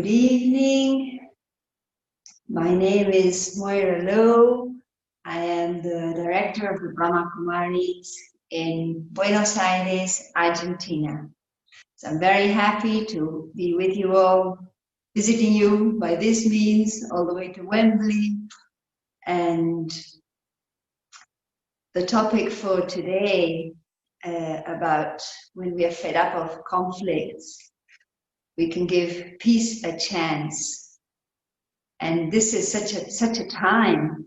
Good evening. My name is Moira Lowe. I am the director of the Brahma Kumaris in Buenos Aires, Argentina. So I'm very happy to be with you all, visiting you by this means, all the way to Wembley. And the topic for today about when we are fed up of conflicts, we can give peace a chance. And this is such a time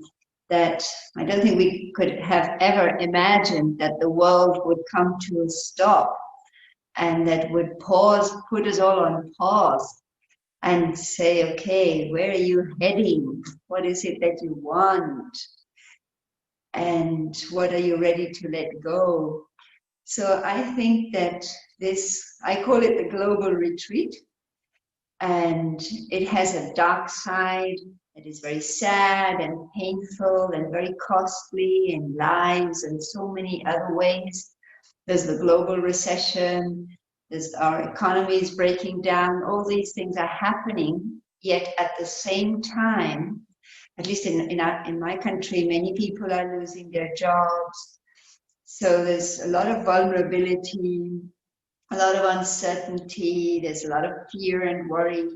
that I don't think we could have ever imagined that the world would come to a stop and that would put us all on pause and say, okay, where are you heading? What is it that you want? And what are you ready to let go? So I think that I call it the global retreat. And it has a dark side. It is very sad and painful and very costly in lives and so many other ways. There's the global recession. There's our economies breaking down. All these things are happening. Yet at the same time, at least in my country, many people are losing their jobs. So there's a lot of vulnerability, a lot of uncertainty, there's a lot of fear and worry.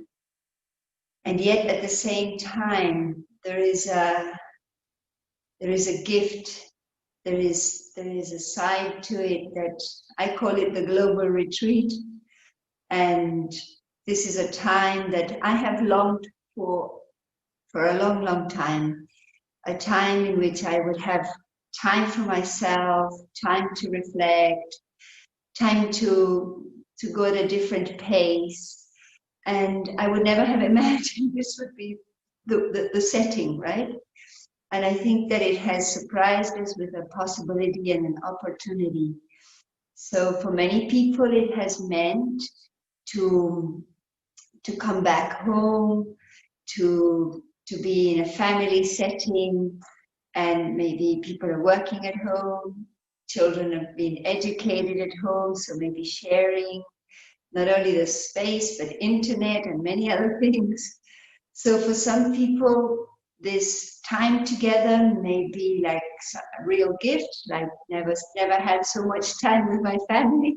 And yet at the same time, there is a gift, there is a side to it that I call it the global retreat. And this is a time that I have longed for a long, long time, a time in which I would have time for myself, time to reflect, time to go at a different pace. And I would never have imagined this would be the setting, right? And I think that it has surprised us with a possibility and an opportunity. So for many people, it has meant to come back home, to be in a family setting, and maybe people are working at home. Children have been educated at home, so maybe sharing not only the space, but internet and many other things. So for some people, this time together may be like a real gift, like never had so much time with my family.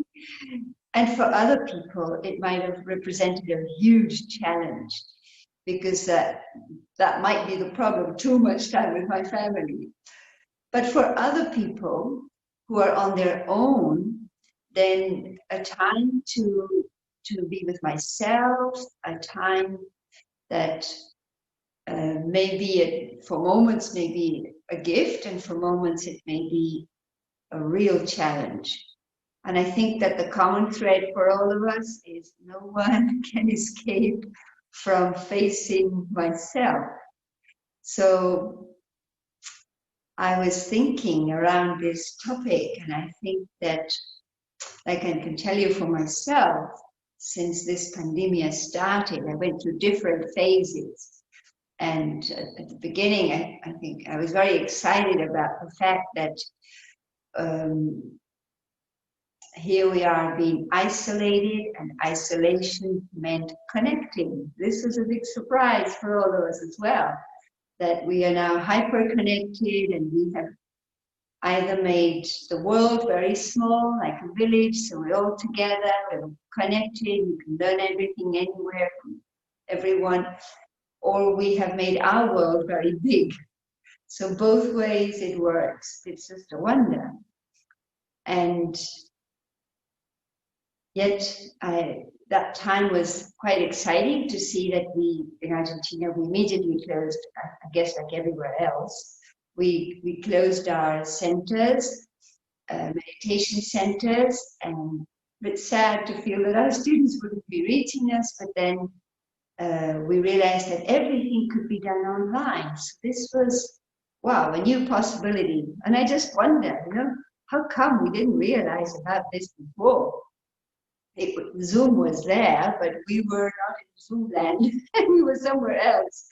And for other people, it might have represented a huge challenge, because that might be the problem, too much time with my family. But for other people who are on their own, then a time to be with myself, a time that for moments may be a gift, and for moments it may be a real challenge. And I think that the common thread for all of us is no one can escape from facing myself. So I was thinking around this topic, and I think that, like I can tell you for myself, since this pandemic started, I went through different phases. And at the beginning, I think I was very excited about the fact that here we are being isolated, and isolation meant connecting. This was a big surprise for all of us as well, that we are now hyper-connected, and we have either made the world very small, like a village, so we're all together, we're connected, you can learn everything anywhere from everyone, or we have made our world very big. So both ways it works. It's just a wonder. And yet that time was quite exciting to see that in Argentina, we immediately closed, I guess like everywhere else, we closed our centers, meditation centers, and it's sad to feel that our students wouldn't be reaching us, but then we realized that everything could be done online. So this was, wow, a new possibility. And I just wonder, how come we didn't realize about this before? Zoom was there, but we were not in Zoom land. We were somewhere else.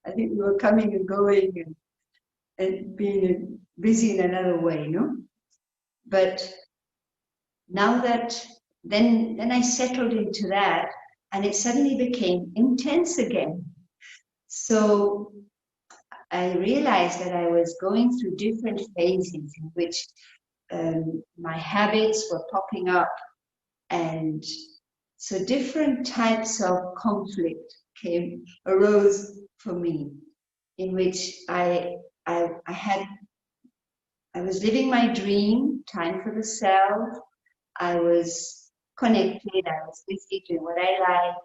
I think we were coming and going and being busy in another way, But now that, then I settled into that, and it suddenly became intense again. So I realized that I was going through different phases in which my habits were popping up, and so different types of conflict arose for me, in which I was living my dream, time for the self. I was connected, I was busy doing what I like,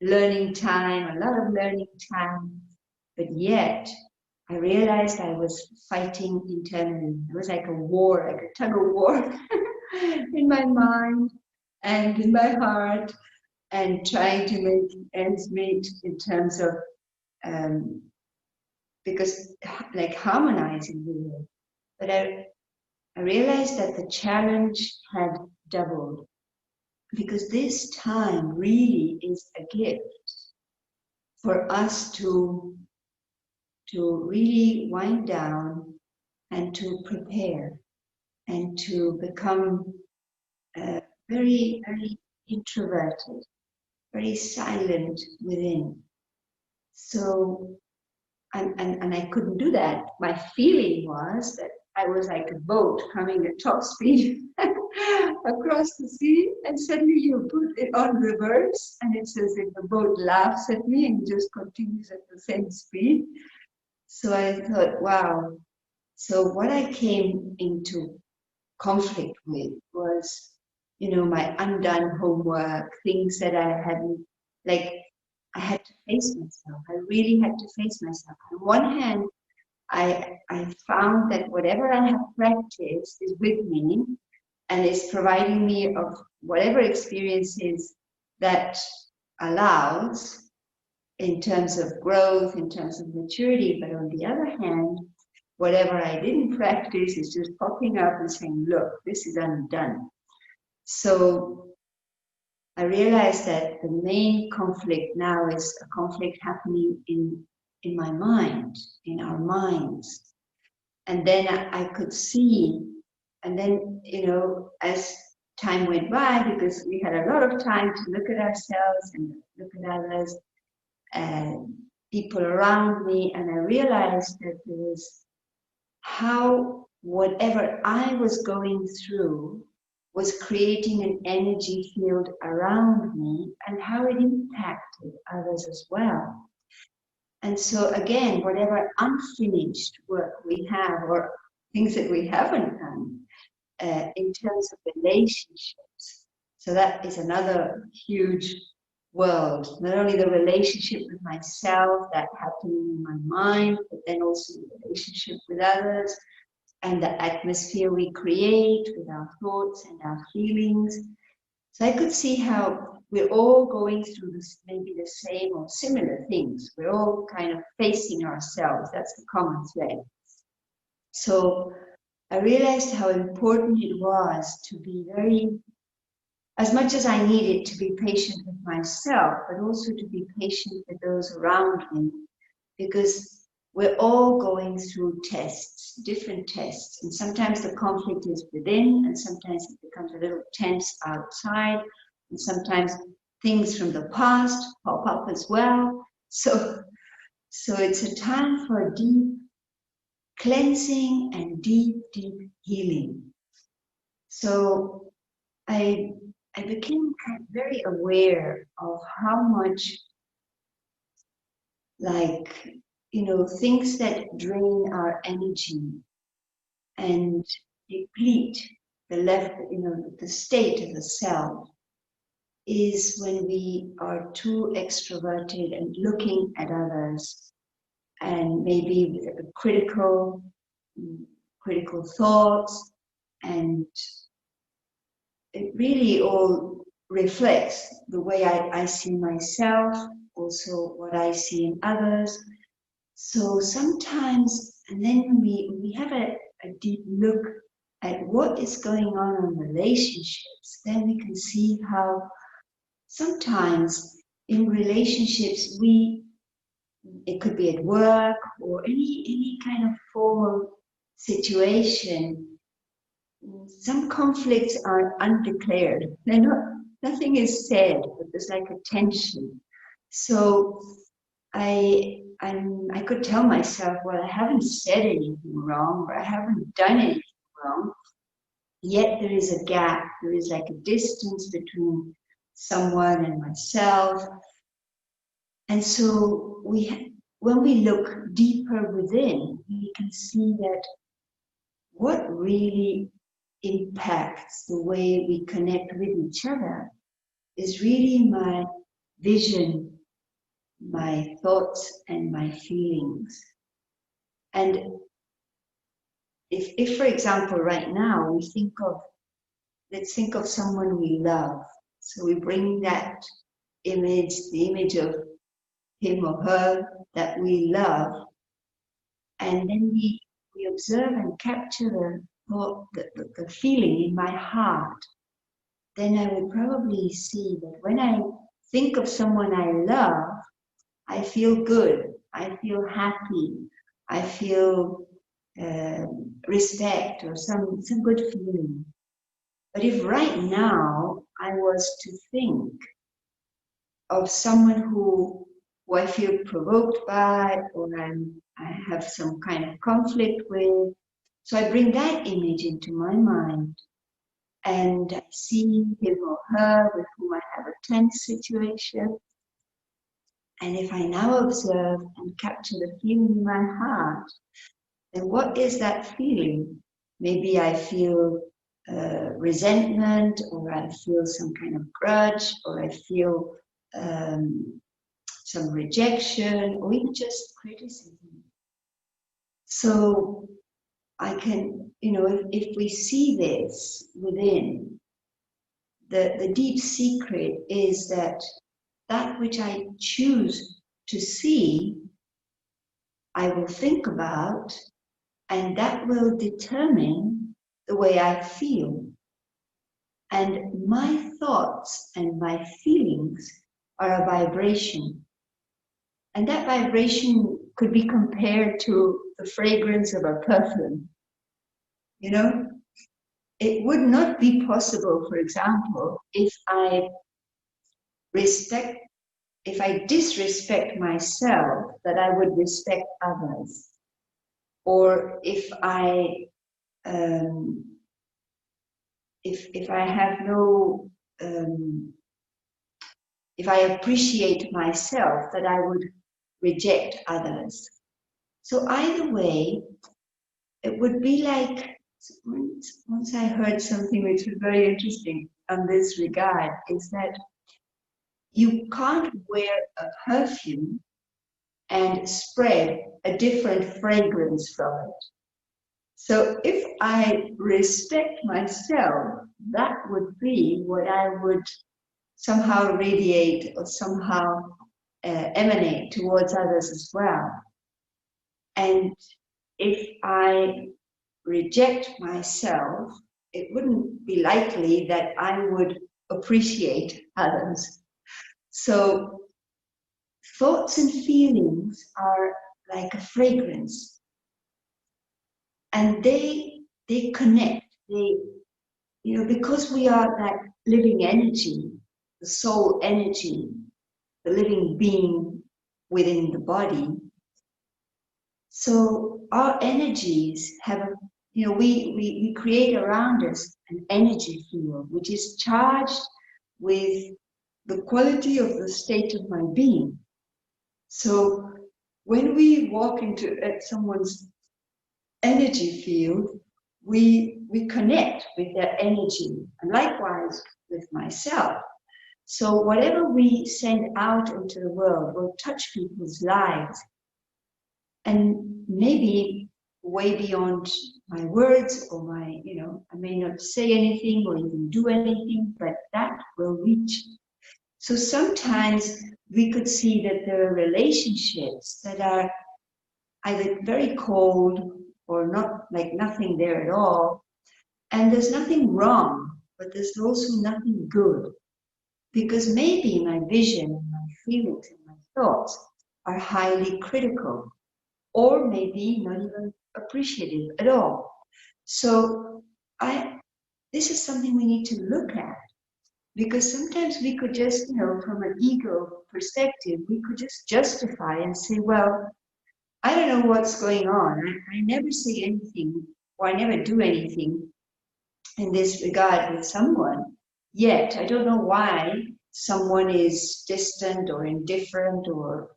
learning time, a lot of learning time. But yet, I realized I was fighting internally. It was like a war, like a tug of war in my mind and in my heart, and trying to make ends meet in terms of, because like harmonizing with it. But I realized that the challenge had doubled, because this time really is a gift for us to really wind down and to prepare and to become very, very introverted, very silent within. So, and I couldn't do that. My feeling was that I was like a boat coming at top speed across the sea, and suddenly you put it on reverse, and it's as if the boat laughs at me and just continues at the same speed. So I thought, wow. So what I came into conflict with was, my undone homework, things that I hadn't, like, I had to face myself. I really had to face myself. On one hand, I found that whatever I have practiced is with me and is providing me of whatever experiences that allows in terms of growth, in terms of maturity. But on the other hand, whatever I didn't practice is just popping up and saying, look, this is undone. So I realized that the main conflict now is a conflict happening in my mind, in our minds. And then I could see, and then, as time went by, because we had a lot of time to look at ourselves and look at others and people around me, and I realized that there was how whatever I was going through was creating an energy field around me, and how it impacted others as well. And so again, whatever unfinished work we have, or things that we haven't done in terms of relationships, so that is another huge world. Not only the relationship with myself, that happening in my mind, but then also the relationship with others, and the atmosphere we create with our thoughts and our feelings. So I could see how we're all going through this, maybe the same or similar things. We're all kind of facing ourselves. That's the common thread. So I realized how important it was to be very, as much as I needed to be patient with myself, but also to be patient with those around me, because we're all going through tests, different tests. And sometimes the conflict is within, and sometimes it becomes a little tense outside. And sometimes things from the past pop up as well. So it's a time for deep cleansing and deep, deep healing. So I became very aware of how much, like, things that drain our energy and deplete the the state of the self is when we are too extroverted and looking at others, and maybe with critical thoughts, and it really all reflects the way I see myself, also what I see in others. So sometimes, and then when we have a deep look at what is going on in relationships, then we can see how sometimes in relationships it could be at work or any kind of formal situation, some conflicts are undeclared. They're not nothing is said, but there's like a tension. So I could tell myself, well, I haven't said anything wrong, or I haven't done anything wrong. Yet there is a gap. There is like a distance between someone and myself. And so when we look deeper within, we can see that what really impacts the way we connect with each other is really my vision, my thoughts, and my feelings. And if for example, right now let's think of someone we love. So we bring that image, the image of him or her that we love, and then we observe and capture the thought, the feeling in my heart. Then I would probably see that when I think of someone I love, I feel good, I feel happy, I feel respect or some good feeling. But if right now I was to think of someone who I feel provoked by, or I have some kind of conflict with, so I bring that image into my mind, and I see him or her with whom I have a tense situation. And if I now observe and capture the feeling in my heart, then what is that feeling? Maybe I feel resentment, or I feel some kind of grudge, or I feel some rejection, or even just criticism. So I can, if we see this within, the deep secret is that which I choose to see, I will think about, and that will determine the way I feel. And my thoughts and my feelings are a vibration. And that vibration could be compared to the fragrance of a perfume. It would not be possible, for example, if I disrespect myself, that I would respect others. Or if I have no, if I appreciate myself, that I would reject others. So either way, it would be like, once I heard something which was very interesting on this regard, is that you can't wear a perfume and spread a different fragrance from it. So if I respect myself, that would be what I would somehow radiate or somehow emanate towards others as well. And if I reject myself, it wouldn't be likely that I would appreciate others. So thoughts and feelings are like a fragrance, and they connect. Because we are that living energy, the soul energy, the living being within the body. So our energies have, we create around us an energy field which is charged with the quality of the state of my being. So when we walk into someone's energy field, we connect with their energy, and likewise with myself. So whatever we send out into the world will touch people's lives, and maybe way beyond my words or my, I may not say anything or even do anything, but that will reach. So sometimes we could see that there are relationships that are either very cold or not, like nothing there at all. And there's nothing wrong, but there's also nothing good. Because maybe my vision, my feelings, and my thoughts are highly critical, or maybe not even appreciative at all. So this is something we need to look at. Because sometimes we could just, from an ego perspective, we could just justify and say, well, I don't know what's going on. I never say anything, or I never do anything in this regard with someone. Yet, I don't know why someone is distant or indifferent or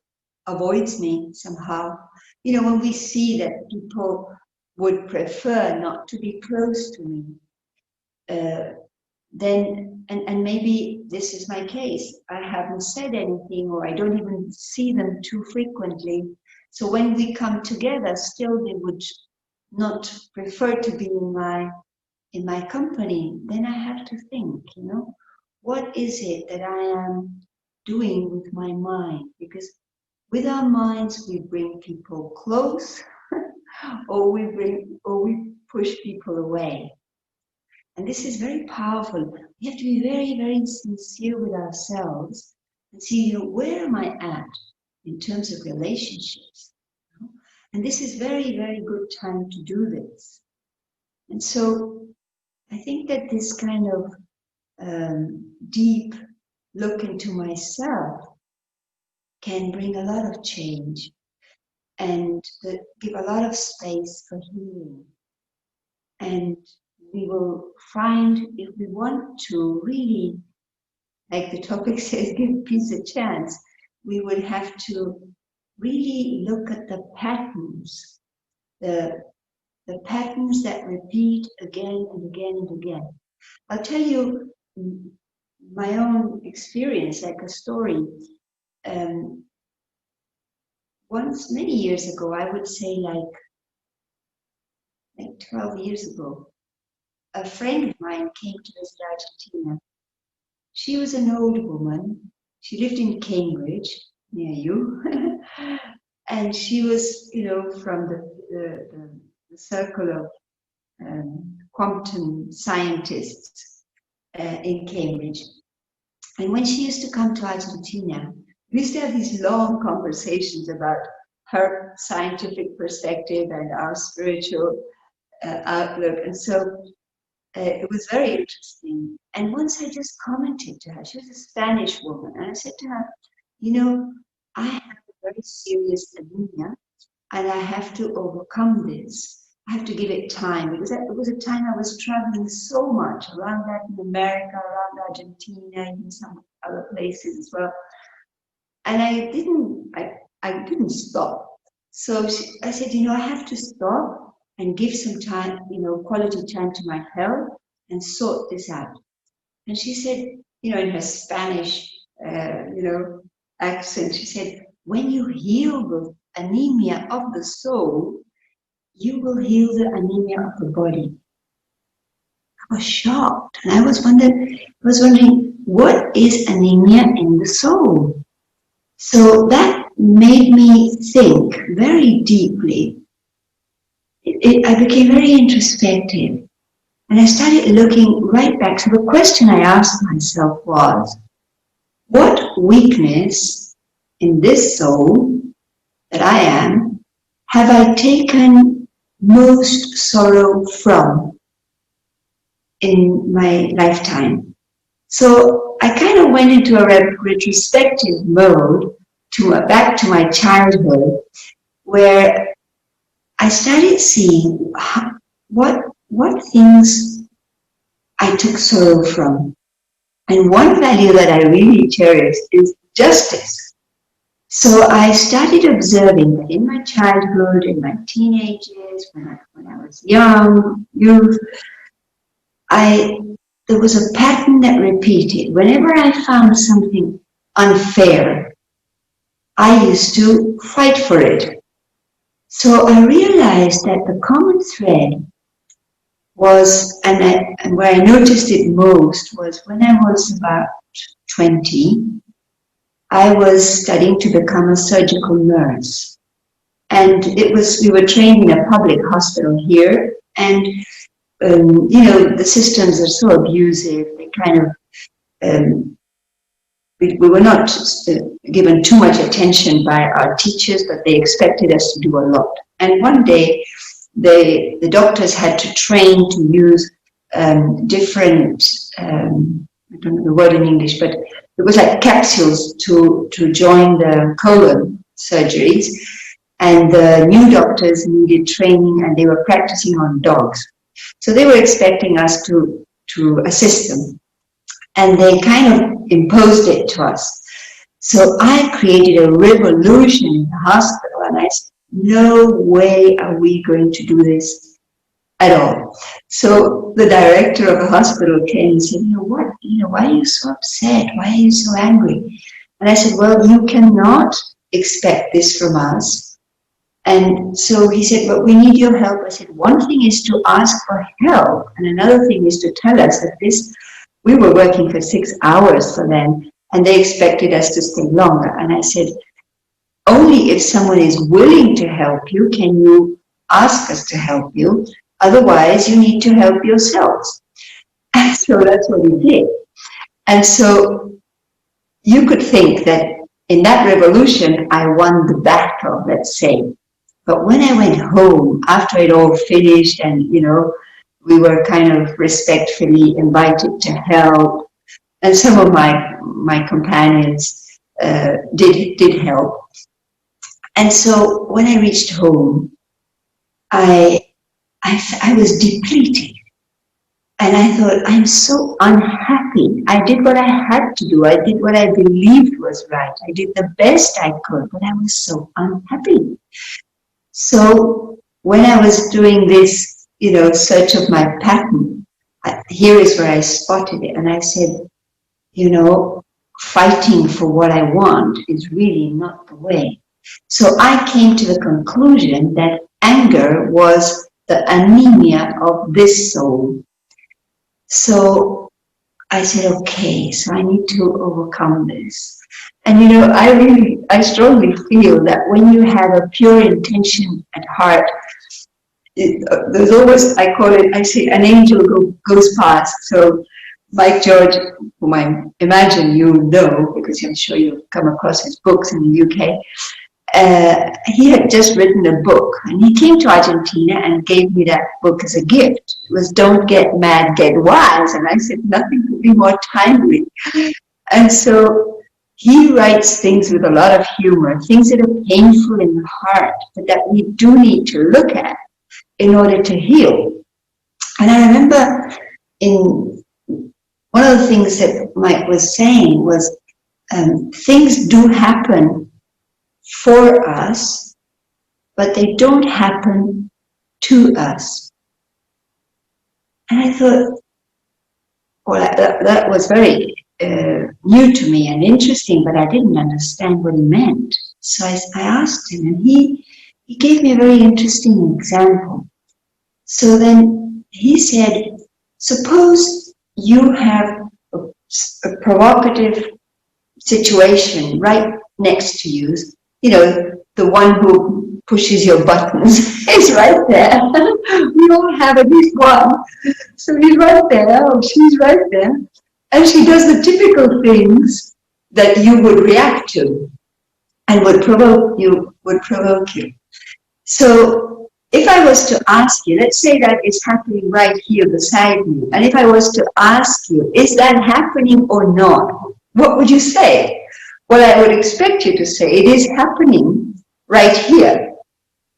avoids me somehow. When we see that people would prefer not to be close to me, then, and maybe this is my case, I haven't said anything, or I don't even see them too frequently. So when we come together, still they would not prefer to be in my company. Then I have to think, what is it that I am doing with my mind? Because with our minds, we bring people close, or we push people away. And this is very powerful. We have to be very, very sincere with ourselves and see, where am I at in terms of relationships? And this is very, very good time to do this. And so I think that this kind of deep look into myself can bring a lot of change and give a lot of space for healing. And we will find, if we want to really, like the topic says, give peace a chance, we would have to really look at the patterns, the patterns that repeat again and again and again. I'll tell you my own experience, like a story. Once, many years ago, I would say like 12 years ago, a friend of mine came to visit Argentina. She was an old woman. She lived in Cambridge, near you. And she was, from the circle of quantum scientists in Cambridge. And when she used to come to Argentina, we used to have these long conversations about her scientific perspective and our spiritual outlook. And so it was very interesting. And once I just commented to her, she was a Spanish woman, and I said to her, I have a very serious anemia, and I have to overcome this. I have to give it time, because it was a time I was traveling so much around Latin America, around Argentina, and some other places as well. And I didn't stop. So I said, I have to stop and give some time, quality time to my health and sort this out. And she said, in her Spanish, accent, she said, when you heal the anemia of the soul, you will heal the anemia of the body. I was shocked, and I was wondering, what is anemia in the soul? So that made me think very deeply. I became very introspective, and I started looking right back. So the question I asked myself was, what weakness in this soul that I am have I taken most sorrow from in my lifetime? So I kind of went into a retrospective mode back to my childhood, where I started seeing what things I took sorrow from. And one value that I really cherish is justice. So I started observing that in my childhood, in my teenage years, when I was youth, there was a pattern that repeated. Whenever I found something unfair, I used to fight for it. So I realized that the common thread was, and where I noticed it most was when I was about 20, I was studying to become a surgical nurse. And we were trained in a public hospital here, and the systems are so abusive. They kind of, we were not given too much attention by our teachers, but they expected us to do a lot. And one day, the doctors had to train to use different I don't know the word in English, but it was like capsules to join the colon surgeries. And the new doctors needed training, and they were practicing on dogs. So they were expecting us to assist them. And they kind of imposed it to us. So I created a revolution in the hospital, and I said, no way are we going to do this at all. So the director of the hospital came and said, what, why are you so upset? Why are you so angry? And I said, well, you cannot expect this from us. And so he said, but we need your help. I said, one thing is to ask for help, and another thing is to tell us that we were working for 6 hours for them, and they expected us to stay longer. And I said, only if someone is willing to help you can you ask us to help you. Otherwise, you need to help yourselves. And so that's what he did. And so you could think that in that revolution, I won the battle, let's say. But when I went home, after it all finished and, we were kind of respectfully invited to help, and some of my companions did help. And so when I reached home, I was depleted. And I thought, I'm so unhappy. I did what I had to do. I did what I believed was right. I did the best I could, but I was so unhappy. So when I was doing this, search of my pattern, here is where I spotted it. And I said, fighting for what I want is really not the way. So I came to the conclusion that anger was the anemia of this soul. So I said, okay, so I need to overcome this. And I strongly feel that when you have a pure intention at heart, there's always, I say an angel goes past. So Mike George, whom I imagine you know, because I'm sure you've come across his books in the UK, he had just written a book, and he came to Argentina and gave me that book as a gift. It was Don't Get Mad, Get Wise. And I said, nothing could be more timely. And so he writes things with a lot of humor, things that are painful in the heart, but that we do need to look at in order to heal. And I remember in one of the things that Mike was saying was things do happen for us, but they don't happen to us. And I thought, well, that was very new to me and interesting, but I didn't understand what he meant. So I asked him, and he gave me a very interesting example. So then he said, suppose you have a provocative situation right next to you, the one who pushes your buttons is right there. We all have at least one. So he's right there, or she's right there. And she does the typical things that you would react to and would provoke you. So if I was to ask you, let's say that it's happening right here beside me, and if I was to ask you, is that happening or not? What would you say? Well, I would expect you to say, it is happening right here.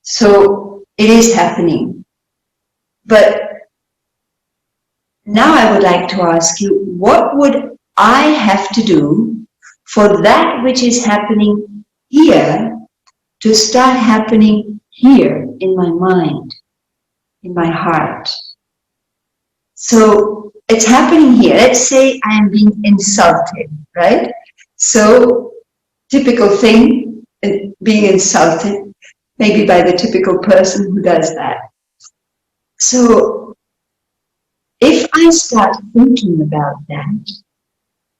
So it is happening. But now I would like to ask you, what would I have to do for that which is happening here to start happening here in my mind, in my heart? So it's happening here. Let's say I am being insulted, right? So typical thing, being insulted, maybe by the typical person who does that. So if I start thinking about that,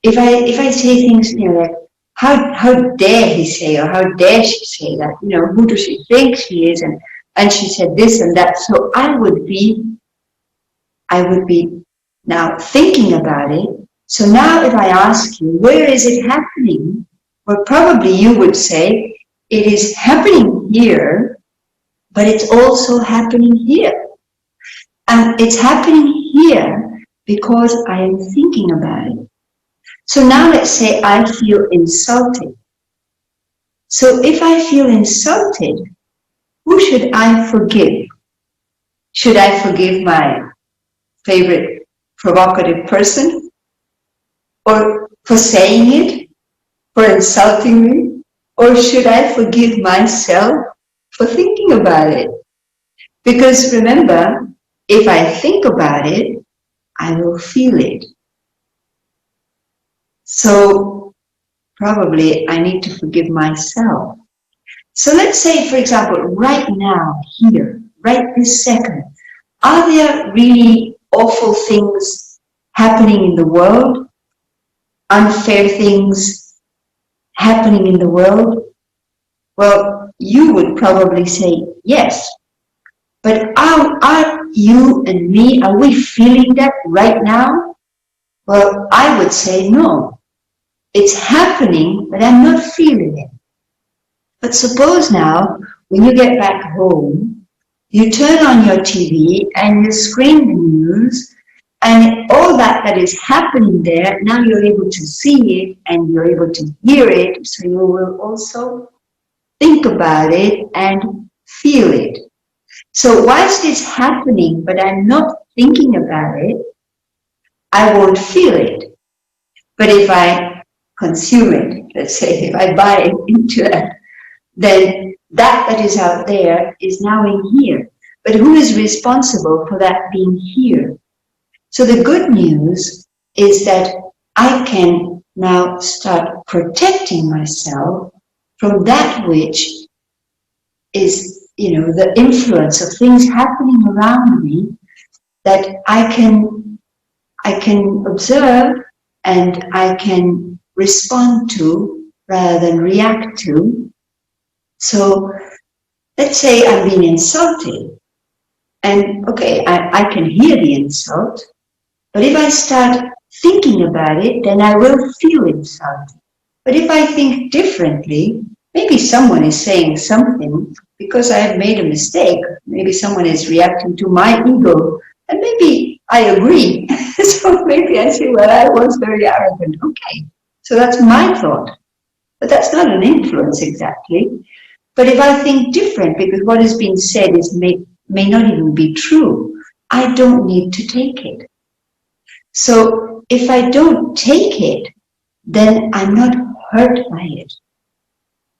if I say things, like, how dare he say, or how dare she say that, who does she think she is, and she said this and that. So I would be now thinking about it. So now if I ask you, where is it happening? Well, probably you would say, it is happening here, but it's also happening here. And it's happening here because I am thinking about it. So now let's say I feel insulted. So if I feel insulted, who should I forgive? Should I forgive my favorite provocative person? Or for saying it? For insulting me? Or should I forgive myself for thinking about it? Because remember, if I think about it, I will feel it. So probably I need to forgive myself. So let's say, for example, right now, here, right this second, are there really awful things happening in the world? Unfair things happening in the world? Well, you would probably say yes. But are you and me, are we feeling that right now? Well, I would say no. It's happening, but I'm not feeling it. But suppose now, when you get back home, you turn on your TV and you screen the news, and all that is happening there, now you're able to see it and you're able to hear it, so you will also think about it and feel it. So whilst it's happening, but I'm not thinking about it, I won't feel it. But if I consume it, let's say, if I buy into that, then that is out there is now in here. But who is responsible for that being here? So the good news is that I can now start protecting myself from that which is, the influence of things happening around me that I can observe and I can respond to rather than react to. So let's say I'm being insulted, and okay, I can hear the insult, but if I start thinking about it, then I will feel insulted. But if I think differently, maybe someone is saying something because I have made a mistake, maybe someone is reacting to my ego, and maybe I agree. So maybe I say, well, I was very arrogant. Okay, so that's my thought. But that's not an influence exactly. But if I think different, because what has been said may not even be true, I don't need to take it. So if I don't take it, then I'm not hurt by it.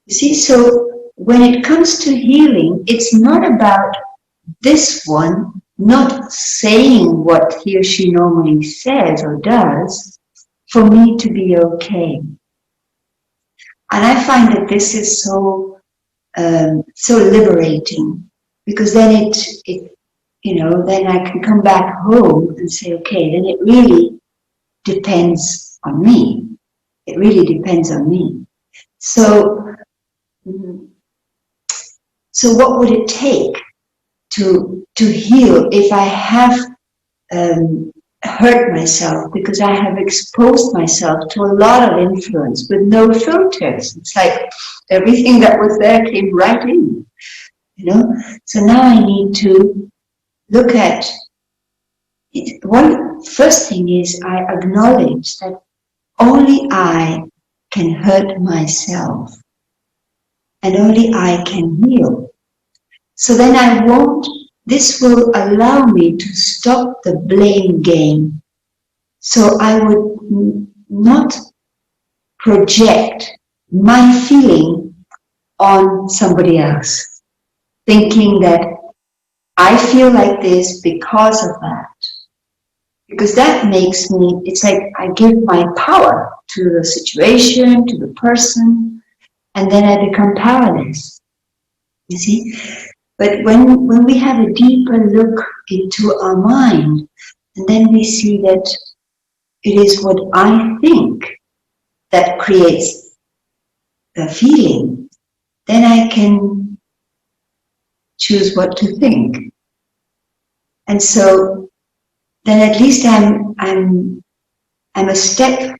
You see, so when it comes to healing, it's not about this one not saying what he or she normally says or does for me to be okay. And I find that this is so liberating, because then then I can come back home and say, okay, then it really depends on me. It really depends on me. So what would it take to heal if I have hurt myself because I have exposed myself to a lot of influence with no filters? It's like everything that was there came right in, So now I need to look at it. One first thing is I acknowledge that only I can hurt myself and only I can heal. So then this will allow me to stop the blame game. So I would not project my feeling on somebody else, thinking that I feel like this because of that. Because that makes me, it's like I give my power to the situation, to the person, and then I become powerless. You see? But when we have a deeper look into our mind, and then we see that it is what I think that creates the feeling, then I can choose what to think. And so then at least I'm a step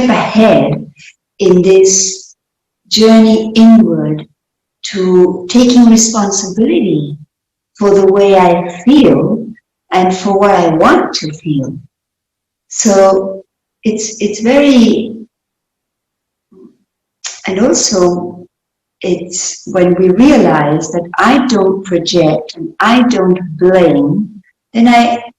ahead in this journey inward to taking responsibility for the way I feel and for what I want to feel. So it's very, and also it's when we realize that I don't project and I don't blame, then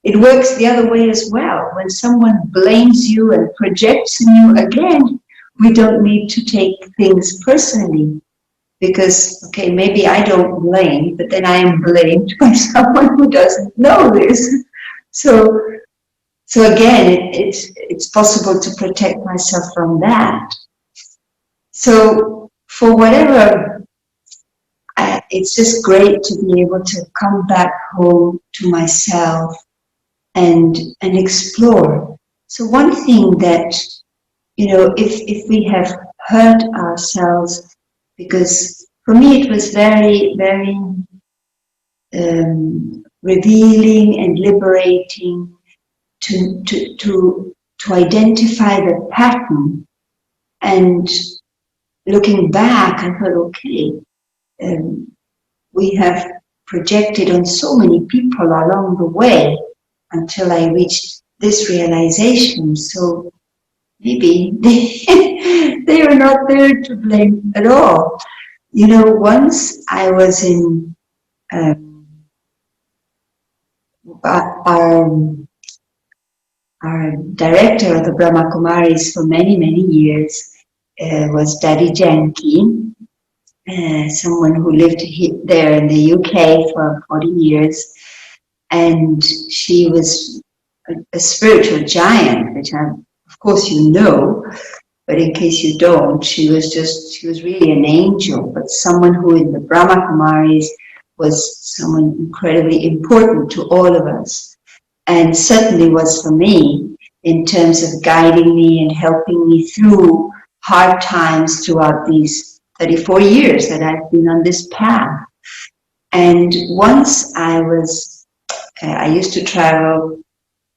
it works the other way as well. When someone blames you and projects on you, again, we don't need to take things personally. Because, okay, maybe I don't blame, but then I am blamed by someone who doesn't know this. So again, it's possible to protect myself from that. So for whatever, it's just great to be able to come back home to myself and explore. So one thing that, if we have hurt ourselves, because for me it was very, very revealing and liberating to identify the pattern. And looking back, I thought, okay, we have projected on so many people along the way until I reached this realization. So maybe they are not there to blame at all. Once I was in our director of the Brahma Kumaris for many, many years was Daddy Janki, someone who lived there in the UK for 40 years. And she was a spiritual giant, which of course you know, but in case you don't, she was really an angel, but someone who in the Brahma Kumaris was someone incredibly important to all of us. And certainly was for me in terms of guiding me and helping me through hard times throughout these 34 years that I've been on this path. And once I used to travel,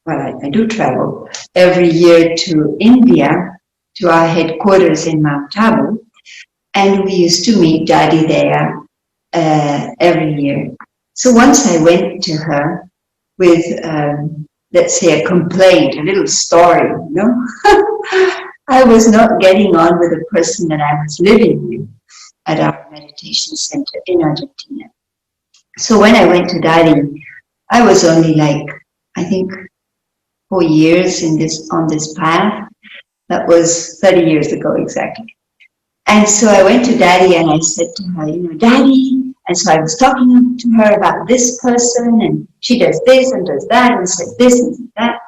well, I do travel every year to India, to our headquarters in Mount Abu, and we used to meet Daddy there every year. So once I went to her with, let's say, a complaint, a little story, I was not getting on with the person that I was living with at our meditation center in Argentina. So when I went to Daddy, I was only I think 4 years on this path. That was 30 years ago exactly. And so I went to Daddy and I said to her, Daddy, and so I was talking to her about this person, and she does this and does that and said this and that.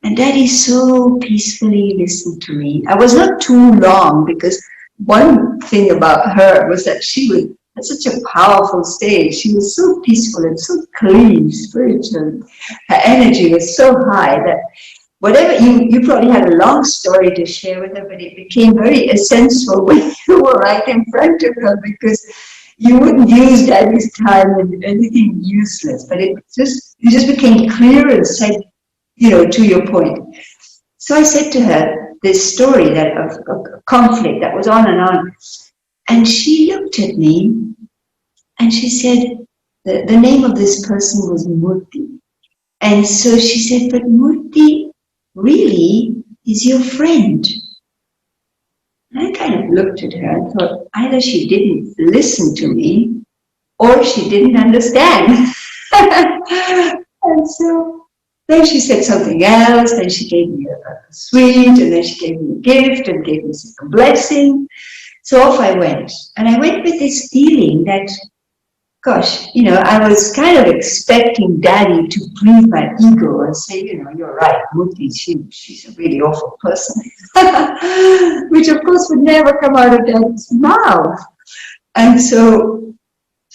And Daddy so peacefully listened to me. I was not too long, because one thing about her was that she was at such a powerful stage. She was so peaceful and so clean spiritually. Her energy was so high that whatever, you probably had a long story to share with her, but it became very essential when you were right in front of her, because you wouldn't use Daddy's time in anything useless, but it just became clear and said, to your point. So I said to her this story of conflict that was on and on. And she looked at me and she said, the name of this person was Murti. And so she said, but Murti really is your friend. And I kind of looked at her and thought, either she didn't listen to me or she didn't understand. And so then she said something else, then she gave me a sweet, and then she gave me a gift and gave me a blessing. So off I went. And I went with this feeling that, gosh, I was kind of expecting Daddy to please my ego and say, you're right, Murti, she's a really awful person. Which of course would never come out of Daddy's mouth. And so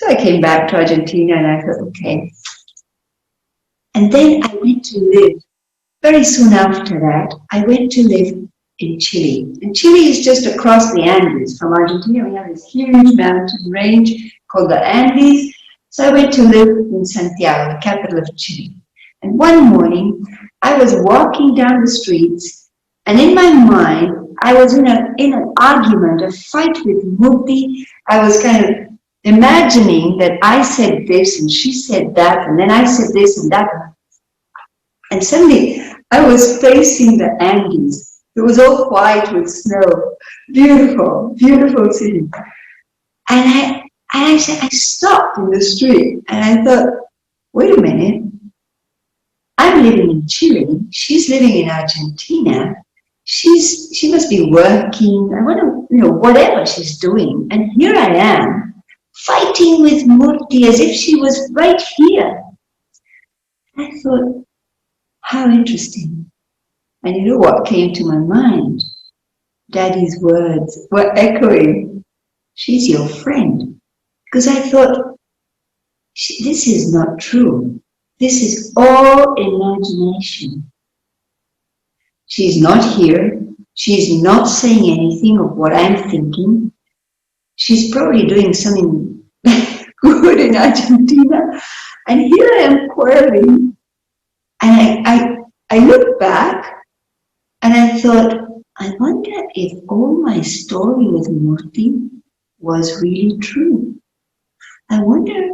I came back to Argentina and I thought, okay. And then I went to live, very soon after that, I went to live in Chile. And Chile is just across the Andes from Argentina. We have this huge mountain range called the Andes. So I went to live in Santiago, the capital of Chile. And one morning, I was walking down the streets, and in my mind, I was in an argument, a fight with Murti. I was kind of imagining that I said this and she said that, and then I said this and that. And suddenly I was facing the Andes. It was all white with snow. Beautiful, beautiful scene. And I stopped in the street and I thought, wait a minute, I'm living in Chile, she's living in Argentina, she must be working, I want to, whatever she's doing. And here I am, fighting with Murti as if she was right here. I thought, how interesting. And you know what came to my mind? Daddy's words were echoing, she's your friend. Because I thought, this is not true. This is all imagination. She's not here. She's not saying anything of what I'm thinking. She's probably doing something good in Argentina. And here I am quarreling. And I looked back and I thought, I wonder if all my story with Murti was really true. I wonder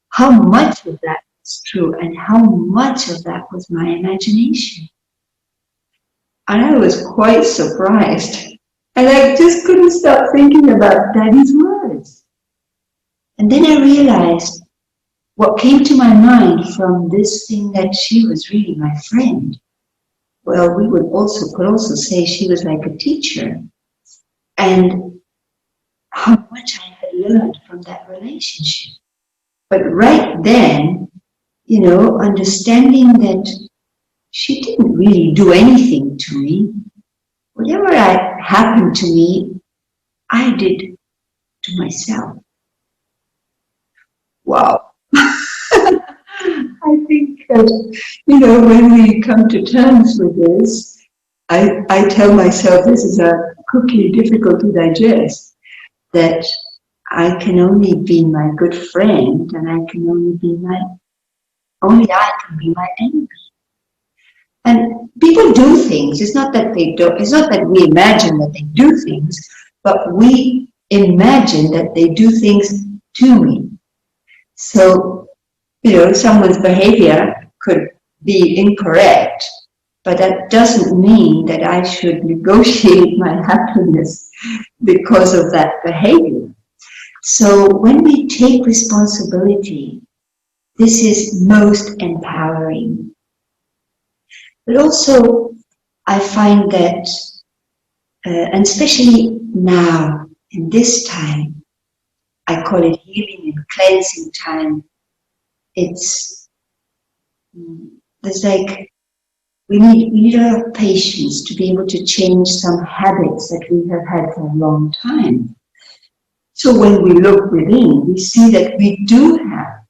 how much of that was true and how much of that was my imagination. And I was quite surprised. And I just couldn't stop thinking about Daddy's words. And then I realized what came to my mind from this thing that she was really my friend. Well, we could also say she was like a teacher. And how much I had learned from that relationship. But right then, understanding that she didn't really do anything to me. Whatever happened to me, I did to myself. Wow. I think that, when we come to terms with this, I tell myself this is a cookie difficult to digest, that I can only be my good friend and I can only I can be my enemy. And people do things. It's not that they don't, it's not that we imagine that they do things, but we imagine that they do things to me. So, someone's behavior could be incorrect, but that doesn't mean that I should negotiate my happiness because of that behavior. So when we take responsibility, this is most empowering. But also, I find that, and especially now, in this time, I call it healing and cleansing time. There's like, we need a lot of patience to be able to change some habits that we have had for a long time. So when we look within, we see that we do have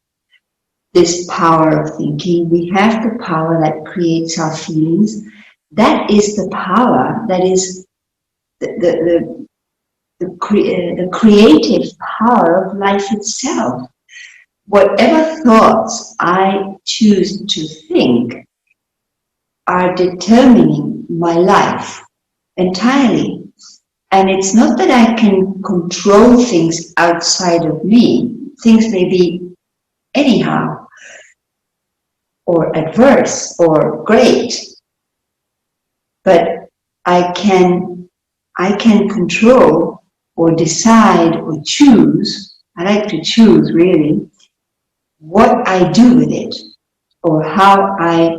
this power of thinking. We have the power that creates our feelings. That is the power, that is the creative power of life itself. Whatever thoughts I choose to think are determining my life entirely. And it's not that I can control things outside of me. Things may be anyhow, or adverse, or great. But I can control or decide or choose, I like to choose really, what I do with it, or how I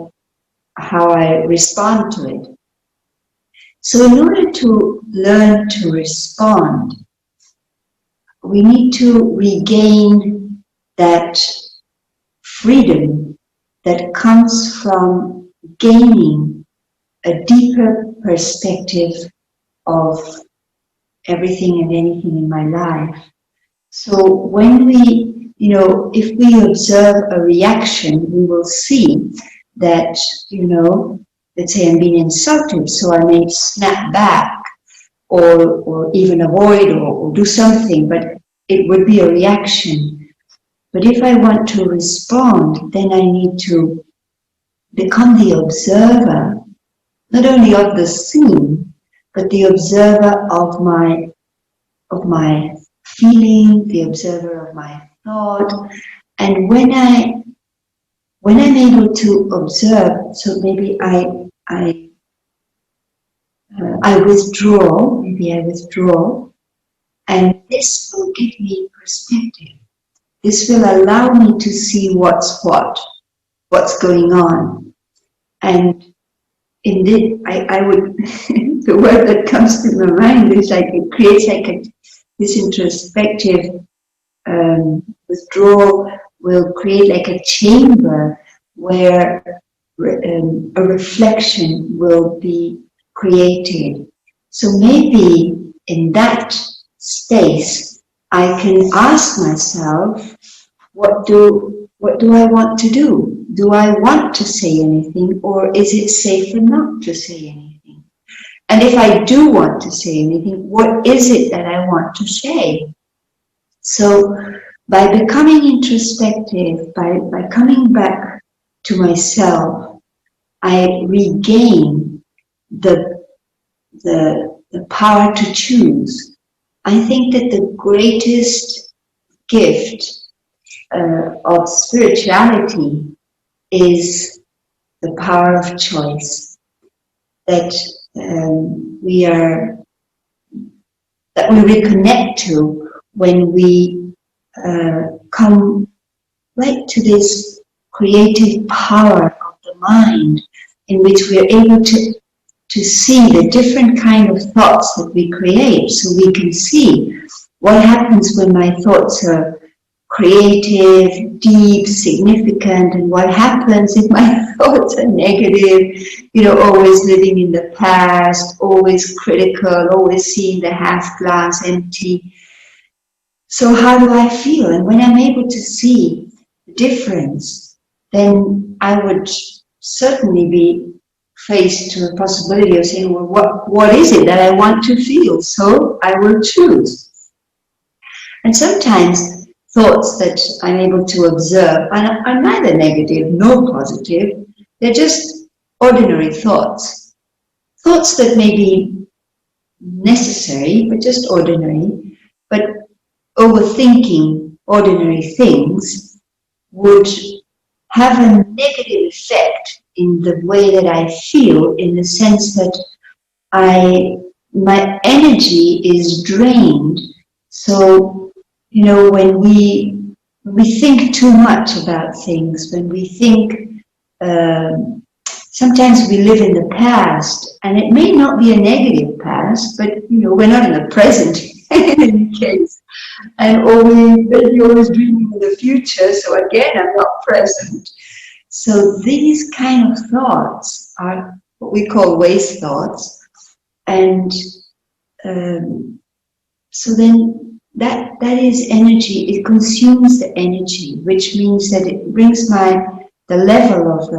respond to it. So in order to learn to respond, we need to regain that freedom that comes from gaining a deeper perspective of everything and anything in my life. So when we, if we observe a reaction, we will see that, let's say I'm being insulted, so I may snap back or even avoid or do something, but it would be a reaction. But if I want to respond, then I need to become the observer, not only of the scene, but the observer of my feeling, the observer of my thought. And when I'm able to observe, so maybe I I withdraw, maybe I withdraw, and this will give me perspective. This will allow me to see what's going on. And in this, I would, the word that comes to my mind is like, it creates like this introspective withdrawal will create like a chamber where a reflection will be created. So maybe in that space, I can ask myself, what do I want to do? Do I want to say anything, or is it safer not to say anything? And if I do want to say anything, what is it that I want to say? So by becoming introspective, by coming back to myself, I regain the power to choose. I think that the greatest gift of spirituality is the power of choice. That we reconnect to when we come right to this creative power of the mind, in which we are able to see the different kind of thoughts that we create, so we can see what happens when my thoughts are creative, deep, significant, and what happens if my thoughts are negative, always living in the past, always critical, always seeing the half glass empty. So how do I feel? And when I'm able to see the difference, then I would certainly be faced to a possibility of saying, well, what is it that I want to feel? So I will choose. And sometimes thoughts that I'm able to observe are neither negative nor positive. They're just ordinary thoughts. Thoughts that may be necessary, but just ordinary. But overthinking ordinary things would have a negative effect in the way that I feel, in the sense that my energy is drained. So, when we think too much about things, when we think, sometimes we live in the past, and it may not be a negative past, but we're not in the present in any case. And you're always dreaming of the future, so again, I'm not present. So these kind of thoughts are what we call waste thoughts. And so then that is energy. It consumes the energy, which means that it brings the level of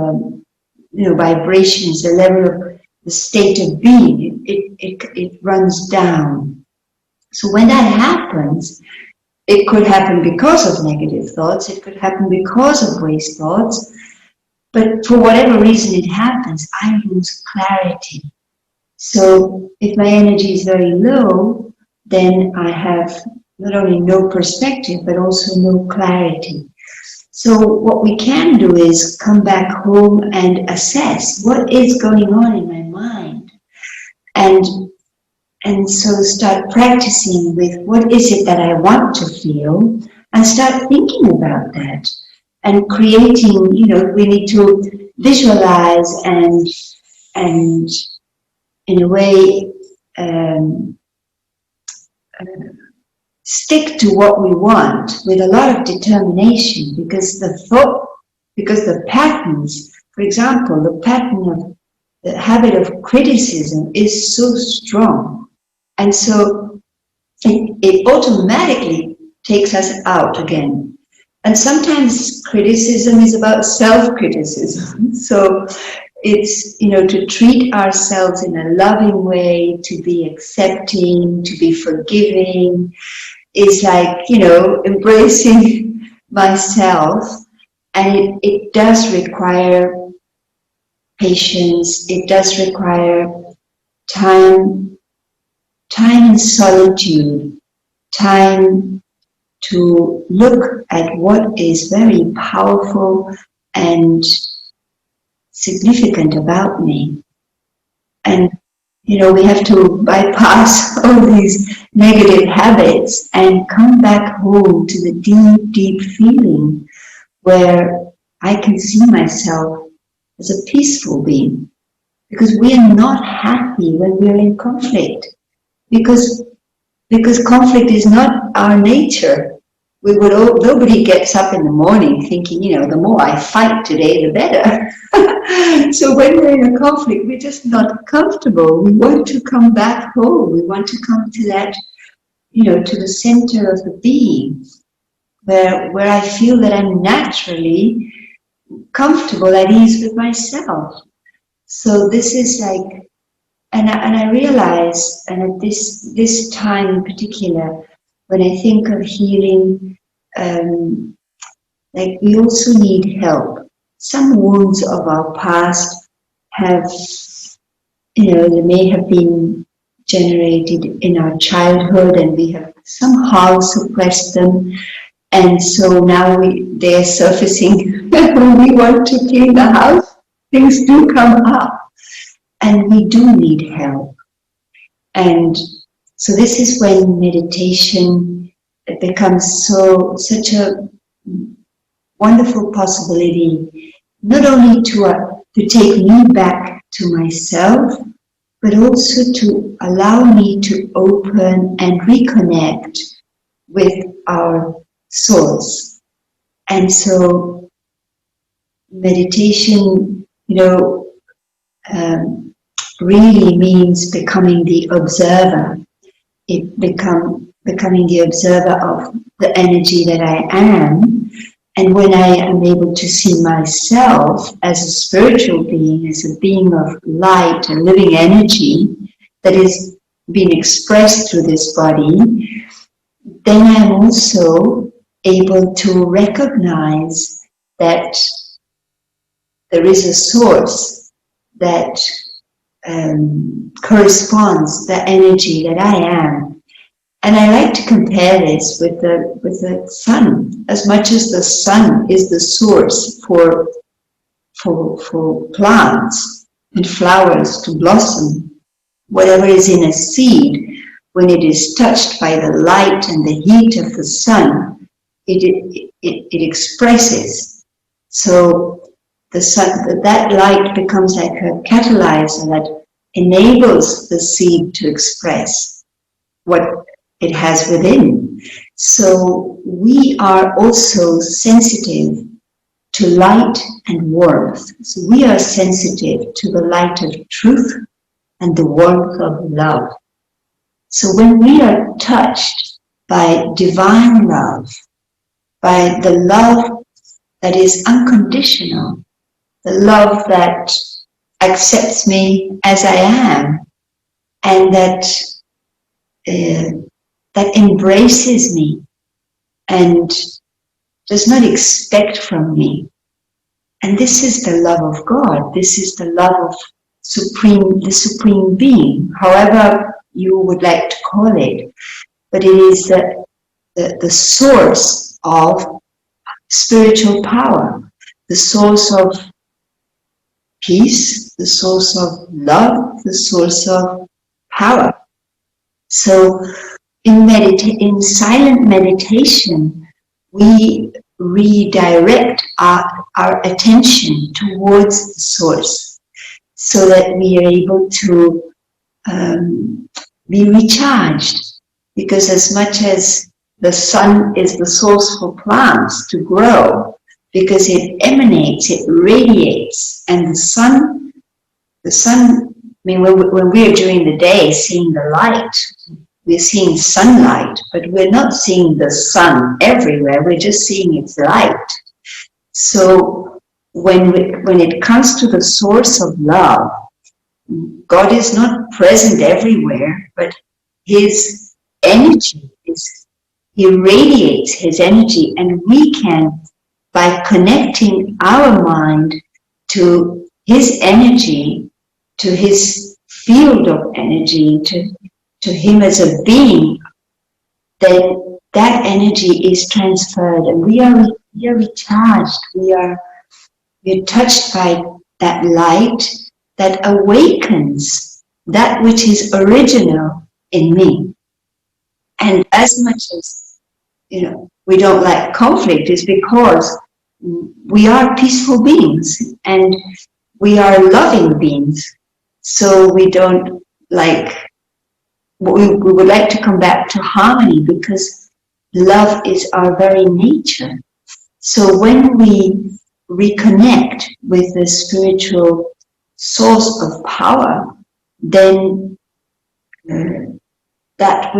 vibrations, the level of the state of being. It runs down. So when that happens, it could happen because of negative thoughts, it could happen because of waste thoughts, but for whatever reason it happens, I lose clarity. So if my energy is very low, then I have not only no perspective, but also no clarity. So what we can do is come back home and assess what is going on in my mind. And so start practicing with what is it that I want to feel, and start thinking about that and creating, we need to visualize and in a way stick to what we want with a lot of determination, because the patterns, for example, the pattern of the habit of criticism is so strong. And so it automatically takes us out again. And sometimes criticism is about self-criticism. So it's, to treat ourselves in a loving way, to be accepting, to be forgiving, is like, embracing myself. And it does require patience. It does require time in solitude, time to look at what is very powerful and significant about me. And we have to bypass all these negative habits and come back home to the deep, deep feeling where I can see myself as a peaceful being. Because we are not happy when we are in conflict. Because conflict is not our nature. Nobody gets up in the morning thinking, the more I fight today, the better. So when we're in a conflict, we're just not comfortable. We want to come back home. We want to come to that, to the center of the being, where I feel that I'm naturally comfortable, at ease with myself. So this is like, and I realize, and at this time in particular, when I think of healing, like we also need help. Some wounds of our past have, they may have been generated in our childhood, and we have somehow suppressed them. And so now they're surfacing when we want to clean the house. Things do come up, and we do need help. And so this is when meditation becomes such a wonderful possibility, not only to take me back to myself, but also to allow me to open and reconnect with our source. And so meditation, really means becoming the observer. It becoming the observer of the energy that I am. And when I am able to see myself as a spiritual being, as a being of light, a living energy that is being expressed through this body, then I'm also able to recognize that there is a source that corresponds the energy that I am. And I like to compare this with the sun. As much as the sun is the source for plants and flowers to blossom, whatever is in a seed, when it is touched by the light and the heat of the sun, it expresses. So the sun, that light becomes like a catalyzer that enables the seed to express what it has within. So we are also sensitive to light and warmth. So we are sensitive to the light of truth and the warmth of love. So when we are touched by divine love, by the love that is unconditional, the love that accepts me as I am, and that embraces me and does not expect from me. And this is the love of God. This is the love of the Supreme Being, however you would like to call it. But it is the source of spiritual power, the source of peace, the source of love, the source of power. So in silent meditation, we redirect our attention towards the source so that we are able to be recharged. Because as much as the sun is the source for plants to grow, because it emanates, it radiates, and the sun, I mean, when we're during the day seeing the light, we're seeing sunlight, but we're not seeing the sun everywhere, we're just seeing its light. So when it comes to the source of love, God is not present everywhere, but his energy he radiates his energy, and we can, by connecting our mind to his energy, to his field of energy, to him as a being, then that energy is transferred, and we are recharged. We're touched by that light that awakens that which is original in me. And as much as, we don't like conflict, is because we are peaceful beings and we are loving beings. So we don't like, we would like to come back to harmony because love is our very nature. So when we reconnect with the spiritual source of power, then that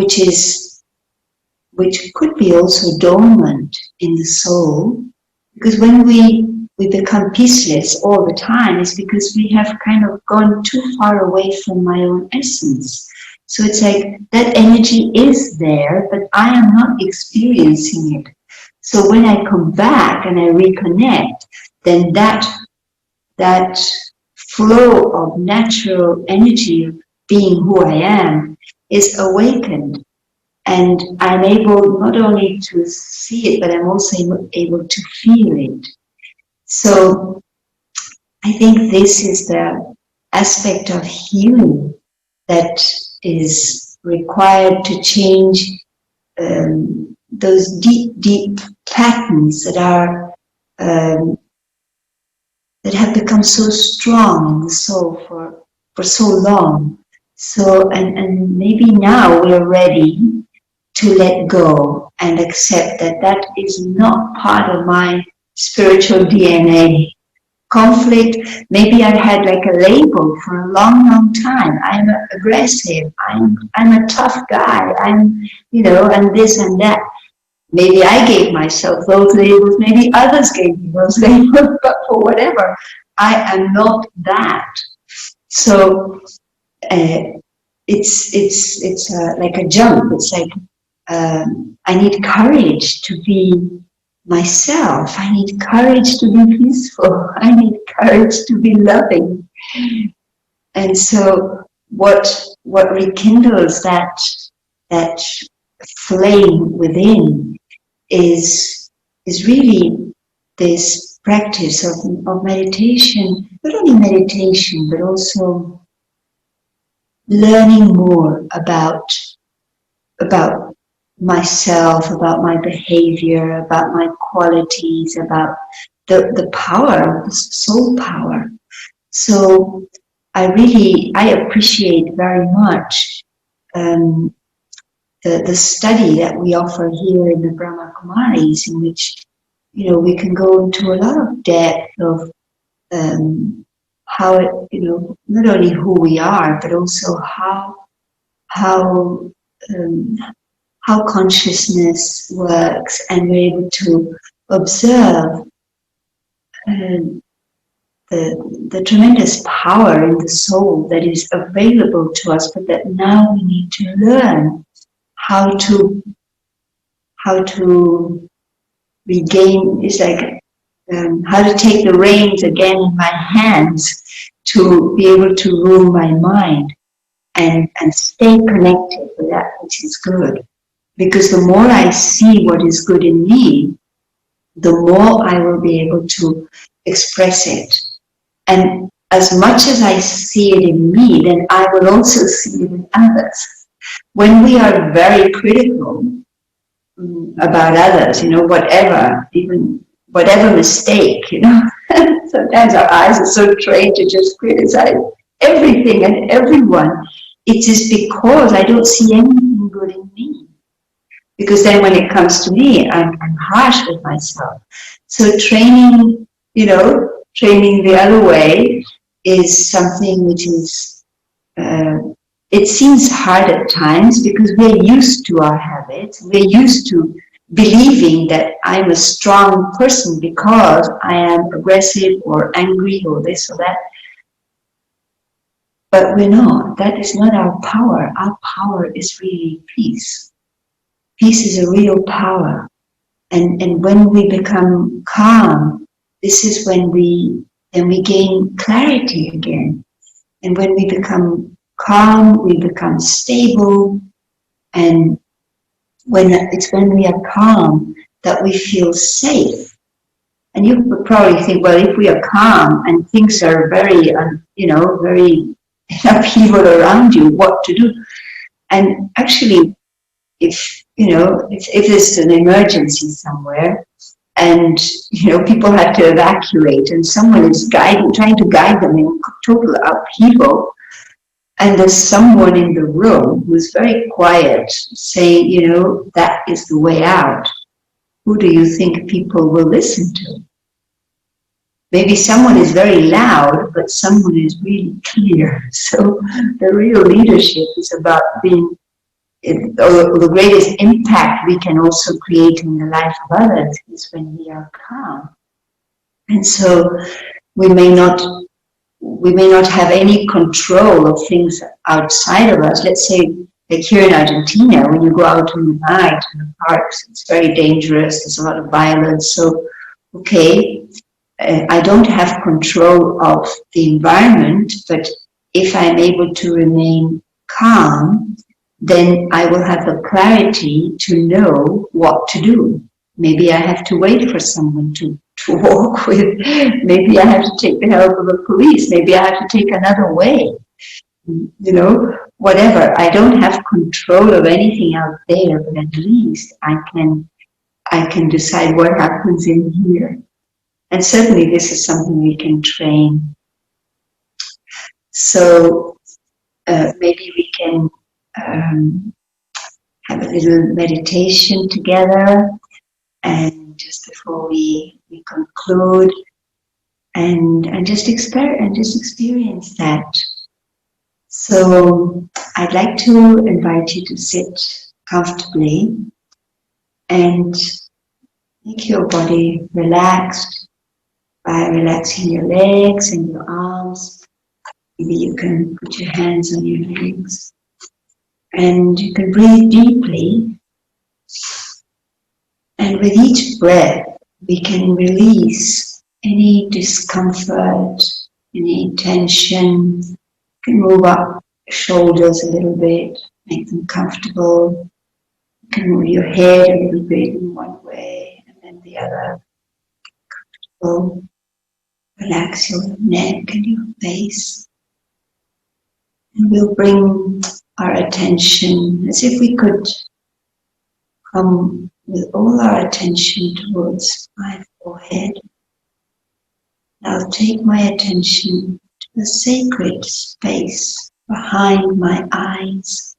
which could be also dormant in the soul, because when we become peaceless all the time, it's because we have kind of gone too far away from my own essence. So it's like that energy is there, but I am not experiencing it. So when I come back and I reconnect, then that flow of natural energy of being who I am is awakened. And I'm able not only to see it, but I'm also able to feel it. So I think this is the aspect of healing that is required to change those deep patterns that are that have become so strong in the soul for so long. So and maybe now we're ready to let go and accept that is not part of my spiritual DNA. Conflict, maybe I had like a label for a long time. I'm aggressive, I'm a tough guy, I'm, and this and that. Maybe I gave myself those labels, maybe others gave me those labels, but for whatever, I am not that. So it's like a jump. It's like I need courage to be myself. I need courage to be peaceful. I need courage to be loving. And so what rekindles that flame within is really this practice of meditation, not only meditation, but also learning more about myself, about my behavior, about my qualities, about the power, the soul power. So I appreciate very much the study that we offer here in the Brahma Kumaris, in which we can go into a lot of depth of how it, not only who we are, but also how consciousness works, and we're able to observe the tremendous power in the soul that is available to us, but that now we need to learn how to regain. It's like how to take the reins again in my hands to be able to rule my mind and stay connected with that which is good. Because the more I see what is good in me, the more I will be able to express it. And as much as I see it in me, then I will also see it in others. When we are very critical about others, whatever mistake, sometimes our eyes are so trained to just criticize everything and everyone. It is because I don't see anything good in me. Because then when it comes to me, I'm harsh with myself. So training the other way is something which is, it seems hard at times because we're used to our habits. We're used to believing that I'm a strong person because I am aggressive or angry or this or that. But we're not. That is not our power. Our power is really peace. Peace is a real power. And when we become calm, this is when we gain clarity again. And when we become calm, we become stable. And it's when we are calm that we feel safe. And you would probably think, well, if we are calm and things are very, very upheaval around you, what to do. And actually, if there's an emergency somewhere, and people had to evacuate, and someone is trying to guide them in total upheaval, and there's someone in the room who's very quiet, saying, that is the way out, who do you think people will listen to? Maybe someone is very loud, but someone is really clear. So the real leadership is about being, the greatest impact we can also create in the life of others is when we are calm. And so we may not have any control of things outside of us. Let's say, like here in Argentina, when you go out in the night in the parks, it's very dangerous, there's a lot of violence. So, okay, I don't have control of the environment, but if I'm able to remain calm, then I will have the clarity to know what to do. Maybe I have to wait for someone to walk with. Maybe I have to take the help of the police. Maybe I have to take another way. Whatever. I don't have control of anything out there, but at least I can decide what happens in here. And certainly this is something we can train. So maybe we can have a little meditation together, and just before we conclude, and just experience that. So I'd like to invite you to sit comfortably and make your body relaxed by relaxing your legs and your arms. Maybe you can put your hands on your legs, and you can breathe deeply. And with each breath, we can release any discomfort, any tension. You can move up your shoulders a little bit, make them comfortable. You can move your head a little bit in one way and then the other. Comfortable. Relax your neck and your face. And we'll bring our attention as if we could come with all our attention towards my forehead. I'll take my attention to the sacred space behind my eyes,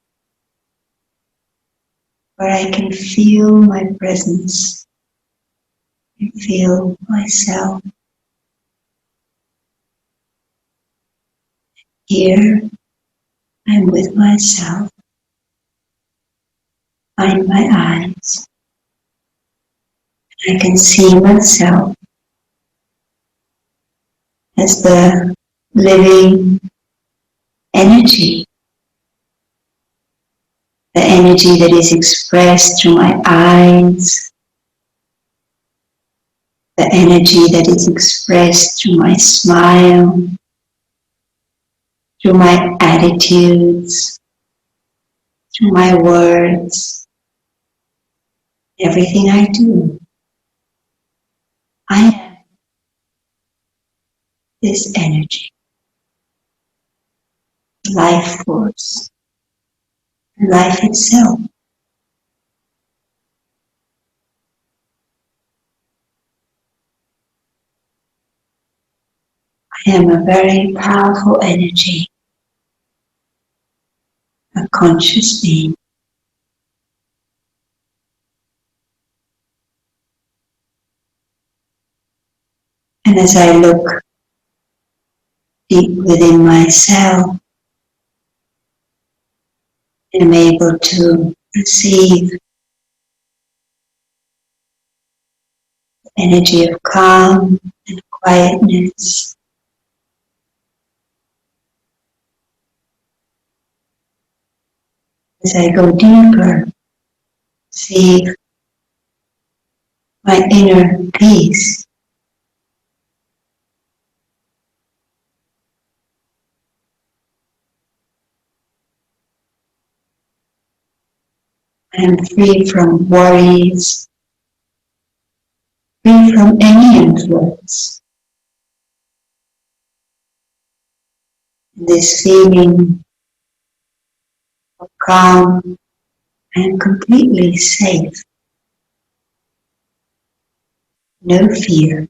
where I can feel my presence and feel myself. Here I'm with myself behind my eyes. I can see myself as the living energy, the energy that is expressed through my eyes, the energy that is expressed through my smile, through my attitudes, through my words, everything I do. I am this energy, life force, life itself. I am a very powerful energy, a conscious being. And as I look deep within myself, I'm able to receive the energy of calm and quietness. As I go deeper, see my inner peace. I am free from worries, free from any influence. This feeling of calm, I am completely safe, no fear.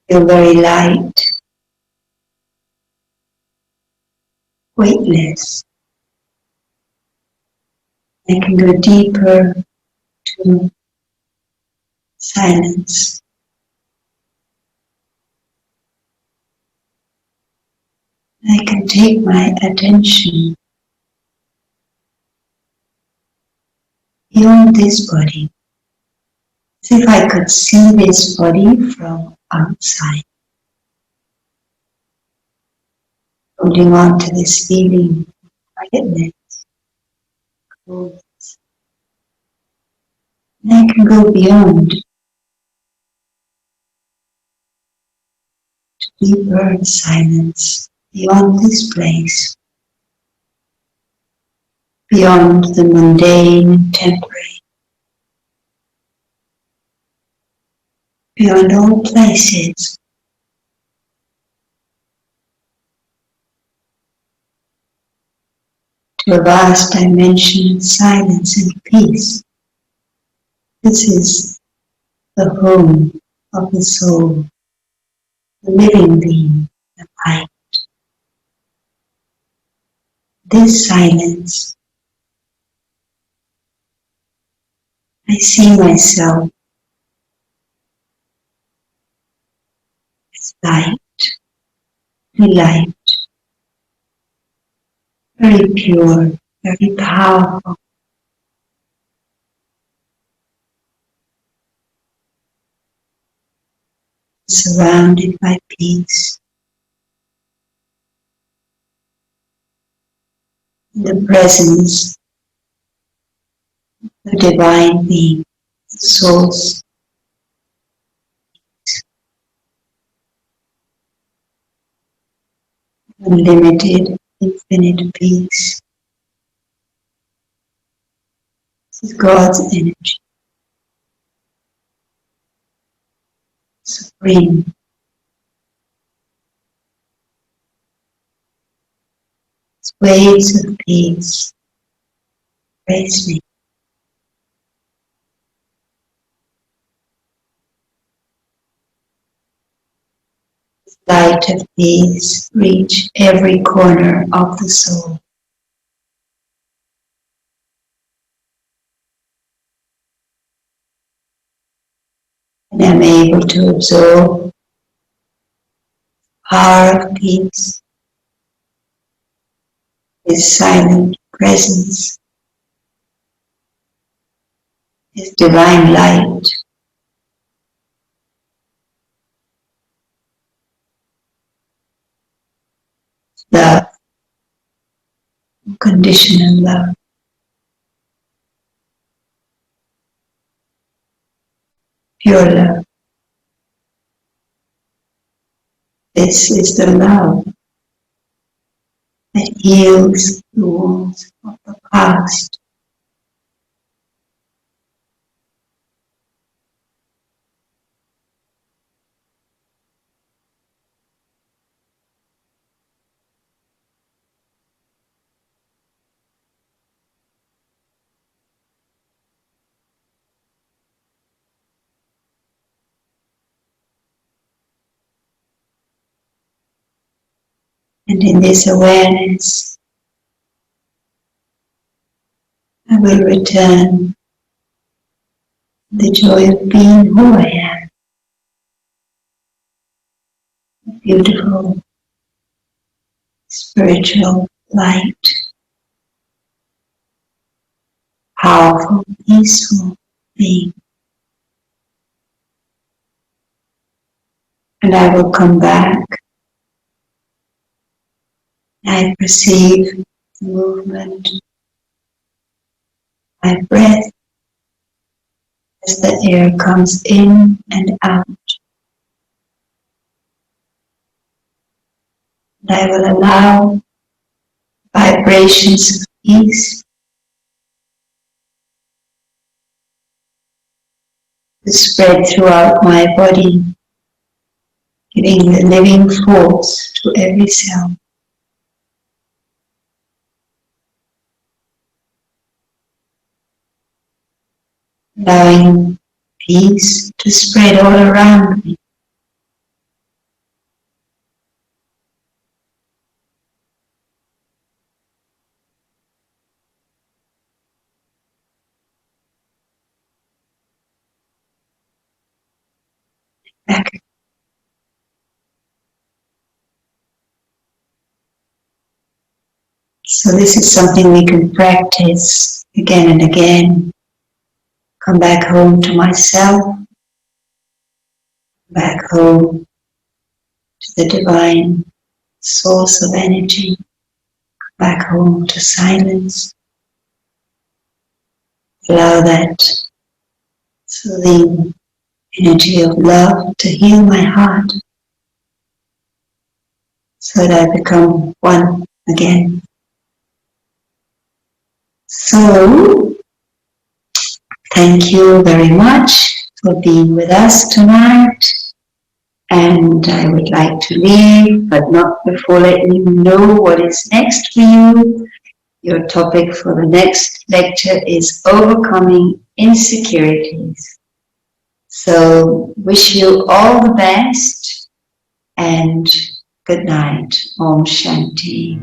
Feel very light, weightless. I can go deeper to silence. I can take my attention beyond this body, as if I could see this body from outside, holding on to this feeling of quietness. And I can go beyond, deeper silence, beyond this place, beyond the mundane and temporary, beyond all places, to a vast dimension of silence and peace. This is the home of the soul, the living being, the light. This silence, I see myself as light, light, very pure, very powerful, surrounded by peace. In the presence of the divine being, the source, unlimited, infinite peace. This is God's energy, supreme. Waves of peace embrace me. Light of peace reach every corner of the soul. And I'm able to absorb power of peace, His silent presence, His divine light. Love, unconditional love, pure love. This is the love that heals the wounds of the past. And in this awareness, I will return the joy of being who I am. Beautiful, spiritual light, powerful, peaceful being. And I will come back. I perceive the movement, my breath as the air comes in and out. And I will allow vibrations of peace to spread throughout my body, giving the living force to every cell. Allowing peace to spread all around me. Back. So this is something we can practice again and again. Come back home to myself, back home to the divine source of energy, back home to silence. Allow that soothing energy of love to heal my heart so that I become one again. So, thank you very much for being with us tonight. And I would like to leave, but not before letting you know what is next for you. Your topic for the next lecture is overcoming insecurities. So, wish you all the best and good night. Om Shanti.